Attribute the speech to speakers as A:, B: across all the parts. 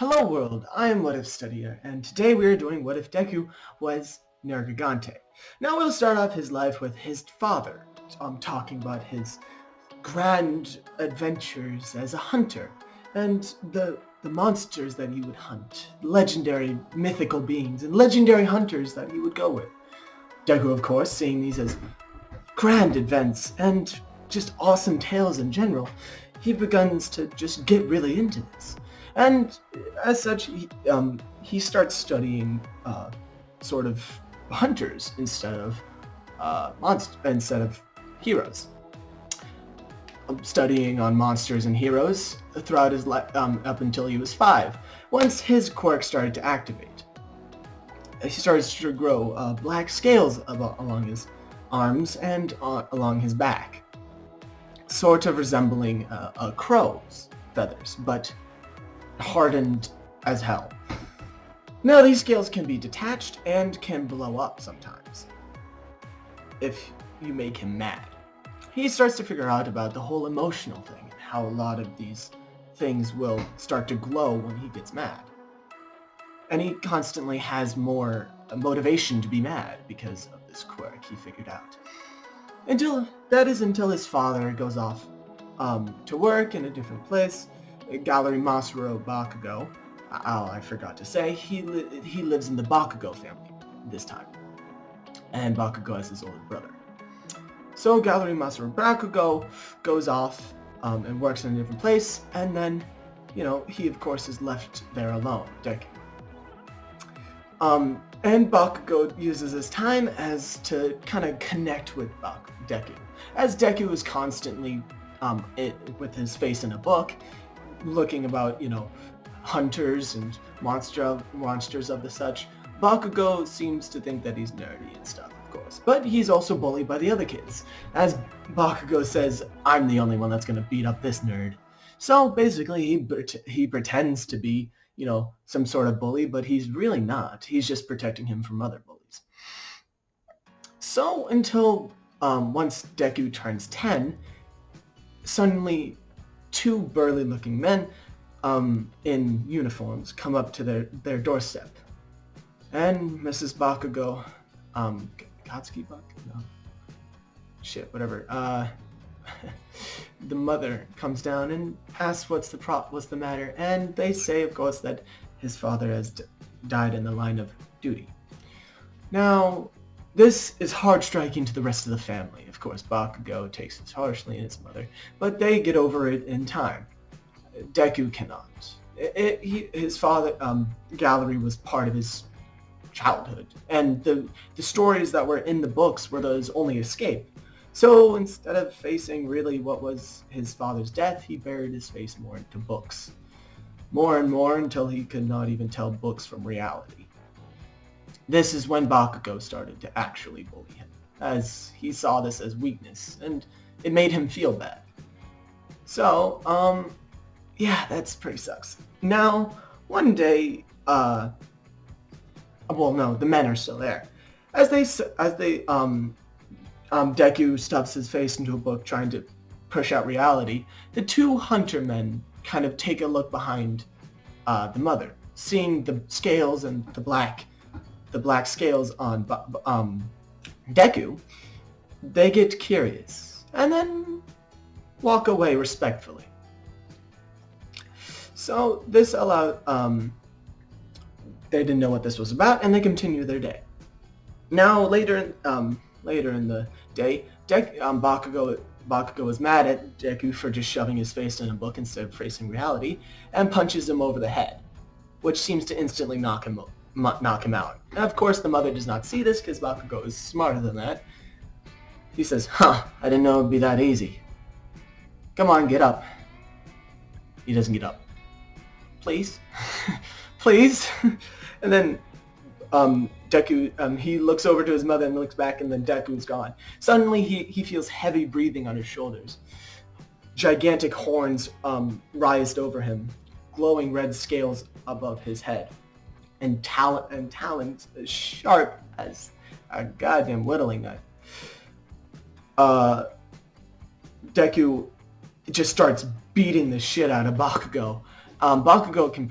A: Hello world, I am What If Studier, and today we are doing What If Deku was Nergigante. Now we'll start off his life with his father, talking about his grand adventures as a hunter, and the monsters that he would hunt, legendary mythical beings, and legendary hunters that he would go with. Deku, of course, seeing these as grand events and just awesome tales in general, he begins to just get really into this. And as such, he starts studying sort of hunters instead of heroes. Studying on monsters and heroes throughout his life up until he was 5. Once his quirk started to activate, he started to grow black scales along his arms and along his back, sort of resembling a crow's feathers, but hardened as hell. Now these scales can be detached and can blow up sometimes if you make him mad. He starts to figure out about the whole emotional thing and how a lot of these things will start to glow when he gets mad. And he constantly has more motivation to be mad because of this quirk he figured out. Until his father goes off to work in a different place. Gallery Masuro Bakugo. I forgot to say, he lives in the Bakugo family this time. And Bakugo is his older brother. So Gallery Masuro Bakugo goes off and works in a different place, and then, he of course is left there alone, Deku. And Bakugo uses his time as to kind of connect with Deku. As Deku is constantly with his face in a book, looking about, hunters and monsters of the such, Bakugo seems to think that he's nerdy and stuff, of course. But he's also bullied by the other kids. As Bakugo says, I'm the only one that's going to beat up this nerd. So basically he pretends to be, some sort of bully, but he's really not. He's just protecting him from other bullies. So until once Deku turns 10, suddenly two burly-looking men in uniforms come up to their doorstep. And Mrs. Bakugo, Katsuki Bakugo? No. Shit, whatever. The mother comes down and asks what's the matter, and they say, of course, that his father has died in the line of duty. Now, this is hard striking to the rest of the family. Of course, Bakugo takes it harshly in his mother, but they get over it in time. Deku cannot. His father, Gallery, was part of his childhood, and the stories that were in the books were his only escape. So instead of facing really what was his father's death, he buried his face more into books. More and more until he could not even tell books from reality. This is when Bakugo started to actually bully him, as he saw this as weakness, and it made him feel bad. So, yeah, that's pretty sucks. Now, one day, the men are still there. As Deku stuffs his face into a book trying to push out reality, the two hunter men kind of take a look behind the mother, seeing the scales and the black scales on Deku. They get curious and then walk away respectfully. So this allowed, they didn't know what this was about, and they continue their day. Now later in the day, Bakugo is mad at Deku for just shoving his face in a book instead of facing reality, and punches him over the head, which seems to instantly knock him out. And of course, the mother does not see this because Bakugo is smarter than that. He says, I didn't know it would be that easy. Come on, get up. He doesn't get up. Please? Please? And then Deku, he looks over to his mother and looks back, and then Deku's gone. Suddenly, he feels heavy breathing on his shoulders. Gigantic horns rised over him, glowing red scales above his head, and talons as sharp as a goddamn whittling knife. Deku just starts beating the shit out of Bakugo. Bakugo can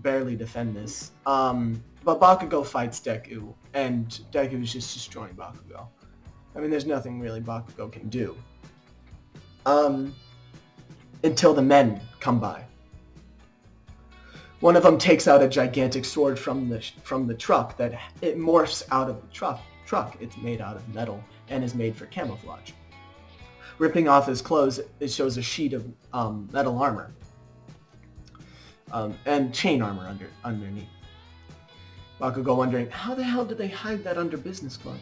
A: barely defend this. But Bakugo fights Deku, and Deku is just destroying Bakugo. I mean, there's nothing really Bakugo can do. Until the men come by. One of them takes out a gigantic sword from the truck that it morphs out of the truck. It's made out of metal and is made for camouflage. Ripping off his clothes, it shows a sheet of metal armor and chain armor underneath. Bakugo wondering, how the hell did they hide that under business clothes?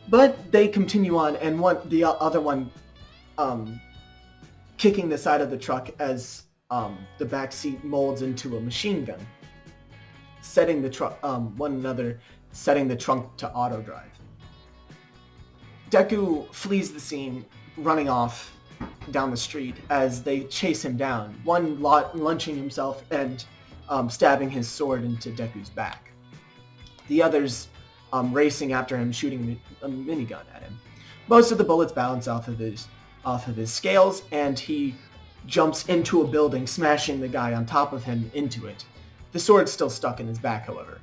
A: But they continue on, and the other one kicking the side of the truck as the back seat molds into a machine gun, setting the setting the trunk to auto drive. Deku flees the scene, running off down the street as they chase him down, one launching himself and stabbing his sword into Deku's back. The others racing after him, shooting a minigun at him. Most of the bullets bounce off of his scales, and he jumps into a building, smashing the guy on top of him into it. The sword's still stuck in his back, however.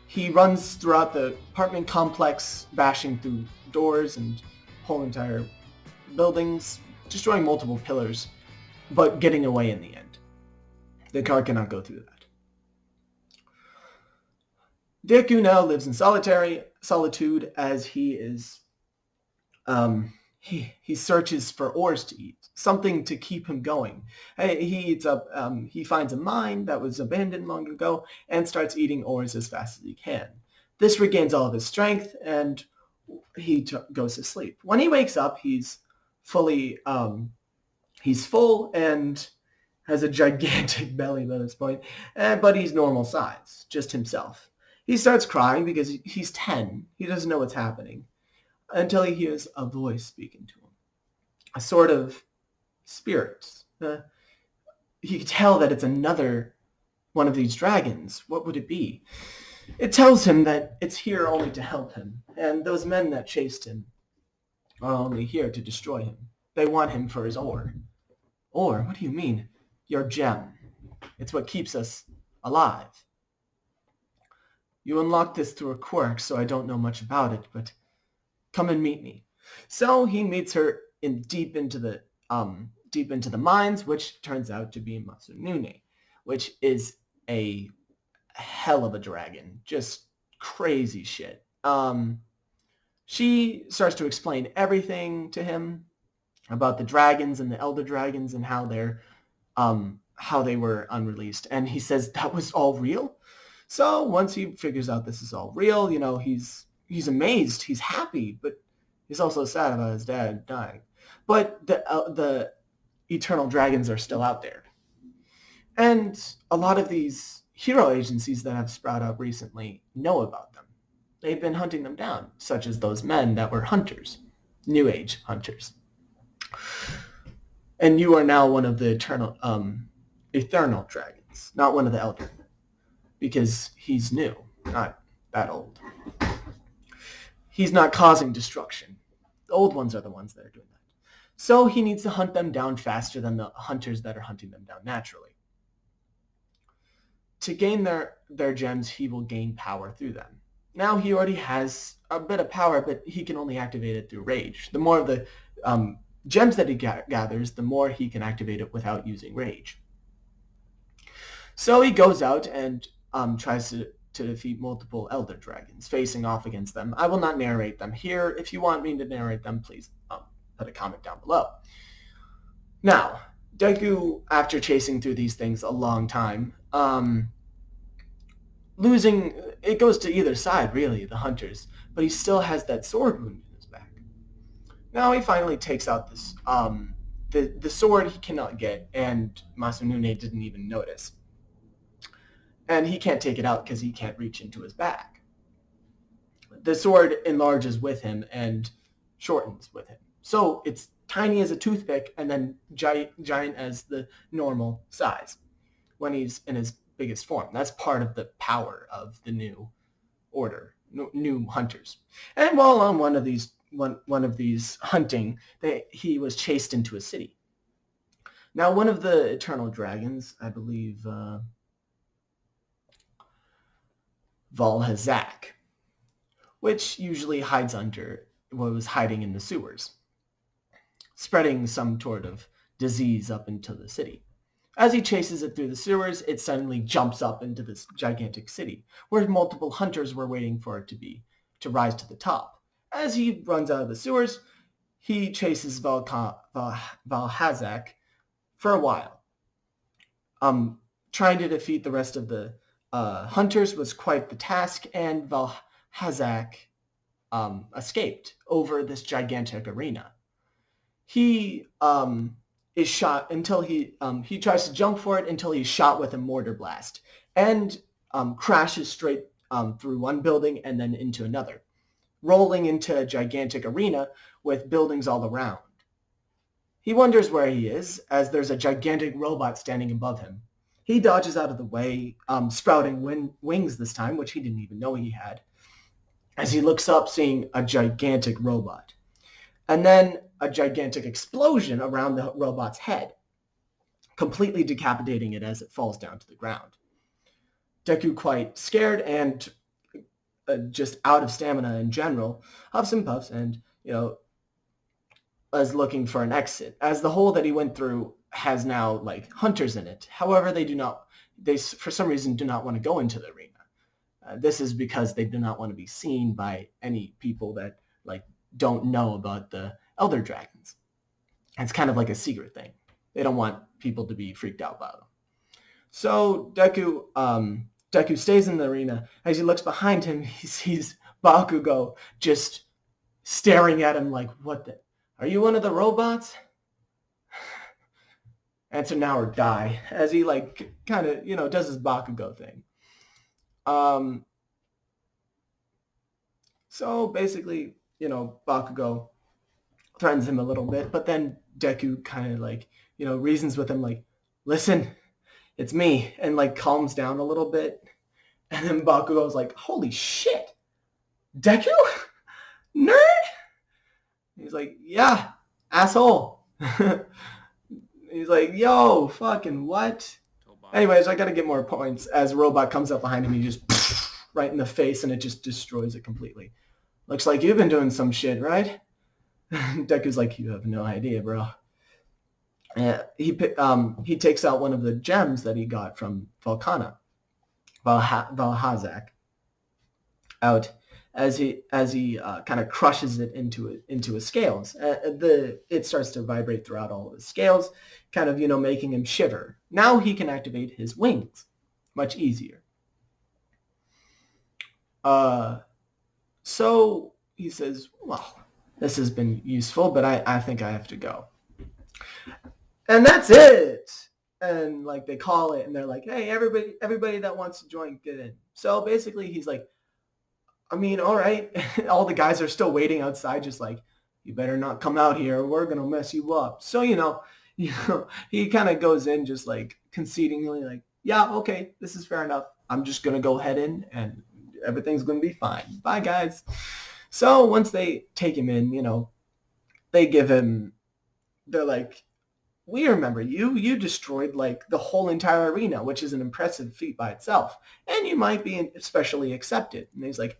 A: He runs throughout the apartment complex, bashing through doors and whole entire buildings, destroying multiple pillars, but getting away in the end. The car cannot go through that. Deku now lives in solitude as he is he searches for ores to eat, something to keep him going. He finds a mine that was abandoned long ago and starts eating ores as fast as he can. This regains all of his strength, and he goes to sleep. When he wakes up, he's full and has a gigantic belly by this point, but he's normal size, just himself. He starts crying because he's 10. He doesn't know what's happening until he hears a voice speaking to him. A sort of spirit. He can tell that it's another one of these dragons. What would it be? It tells him that it's here only to help him, and those men that chased him are only here to destroy him. They want him for his ore. Ore? What do you mean? Your gem. It's what keeps us alive. You unlocked this through a quirk, so I don't know much about it, but come and meet me. So he meets her deep into the mines, which turns out to be Masunune, which is a hell of a dragon. Just crazy shit. She starts to explain everything to him about the dragons and the elder dragons and how they were unreleased. And he says that was all real. So once he figures out this is all real, he's amazed, he's happy, but he's also sad about his dad dying. But the eternal dragons are still out there. And a lot of these hero agencies that have sprouted up recently know about them. They've been hunting them down, such as those men that were hunters, New Age hunters. And you are now one of the eternal dragons, not one of the elder. Because he's new, not that old. He's not causing destruction. The old ones are the ones that are doing that. So he needs to hunt them down faster than the hunters that are hunting them down naturally. To gain their gems, he will gain power through them. Now he already has a bit of power, but he can only activate it through rage. The more of the gems that he gathers, the more he can activate it without using rage. So he goes out and tries to defeat multiple elder dragons, facing off against them. I will not narrate them here. If you want me to narrate them, please put a comment down below. Now, Deku, after chasing through these things a long time, losing, it goes to either side, really, the hunters, but he still has that sword wound in his back. Now he finally takes out this, the sword he cannot get, and Masunune didn't even notice. And he can't take it out because he can't reach into his back. The sword enlarges with him and shortens with him. So it's tiny as a toothpick and then giant as the normal size when he's in his biggest form. That's part of the power of the new order, new hunters. And while on one of these hunting, he was chased into a city. Now, one of the eternal dragons, I believe, Valhazak, which usually hides under what was hiding in the sewers, spreading some sort of disease up into the city. As he chases it through the sewers, it suddenly jumps up into this gigantic city, where multiple hunters were waiting for it to rise to the top. As he runs out of the sewers, he chases Valhazak for a while. Trying to defeat the rest of the hunters was quite the task, and Valhazak escaped over this gigantic arena. He is shot until he tries to jump for it until he's shot with a mortar blast and crashes straight through one building and then into another, rolling into a gigantic arena with buildings all around. He wonders where he is, as there's a gigantic robot standing above him. He dodges out of the way, sprouting wings this time, which he didn't even know he had, as he looks up, seeing a gigantic robot. And then a gigantic explosion around the robot's head, completely decapitating it as it falls down to the ground. Deku, quite scared and just out of stamina in general, huffs and puffs and, is looking for an exit, as the hole that he went through has now hunters in it. However, they for some reason do not want to go into the arena. This is because they do not want to be seen by any people that don't know about the elder dragons. It's kind of like a secret thing. They don't want people to be freaked out by them. So Deku stays in the arena. As he looks behind him, he sees Bakugo just staring at him like, what the? Are you one of the robots? Answer now or die. As he kind of, does his Bakugo thing. So basically, Bakugo threatens him a little bit, but then Deku kind of reasons with him listen, it's me, and calms down a little bit. And then Bakugo's like, holy shit, Deku? Nerd? He's like, yeah, asshole. He's like, yo, fucking what? Anyways, I gotta get more points. As Robot comes up behind him, he just right in the face, and it just destroys it completely. Looks like you've been doing some shit, right? Deku's like, you have no idea, bro. He takes out one of the gems that he got from Valhazak, out as he kind of crushes it into his scales. It starts to vibrate throughout all of his scales, kind of making him shiver. Now he can activate his wings much easier. So he says, well, this has been useful, but I think I have to go. And that's it. And they call it, and they're like, hey, everybody that wants to join, get in. So basically he's like, I mean, all right. All the guys are still waiting outside, just you better not come out here, or we're gonna mess you up. So he kind of goes in just concedingly, yeah, okay, this is fair enough. I'm just gonna go head in, and everything's gonna be fine. Bye, guys. So once they take him in, they give him. They're like, we remember you. You destroyed the whole entire arena, which is an impressive feat by itself, and you might be especially accepted. And he's like,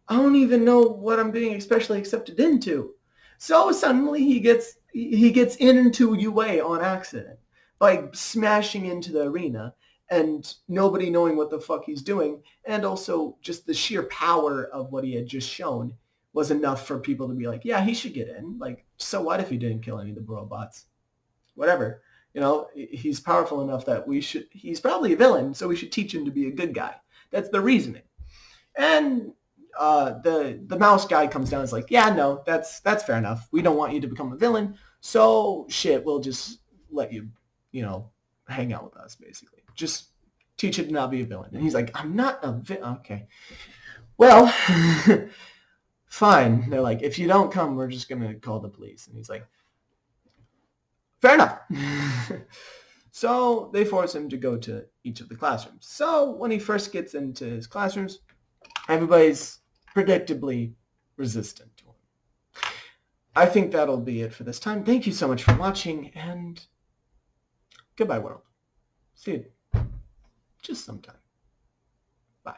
A: I don't even know what I'm being especially accepted into. So suddenly he gets into UA on accident by smashing into the arena and nobody knowing what the fuck he's doing, and also just the sheer power of what he had just shown was enough for people to be like, yeah, he should get in. So what if he didn't kill any of the robots? Whatever. He's powerful enough that he's probably a villain, so we should teach him to be a good guy. That's the reasoning. And the mouse guy comes down and is like, yeah, no, that's fair enough. We don't want you to become a villain, so shit, we'll just let you, hang out with us, basically. Just teach you to not be a villain. And he's like, I'm not a villain. Okay. Well, fine. They're like, if you don't come, we're just going to call the police. And he's like, fair enough. So they force him to go to each of the classrooms. So when he first gets into his classrooms, everybody's predictably resistant to him. I think that'll be it for this time. Thank you so much for watching, and Goodbye, world. See you just sometime. Bye.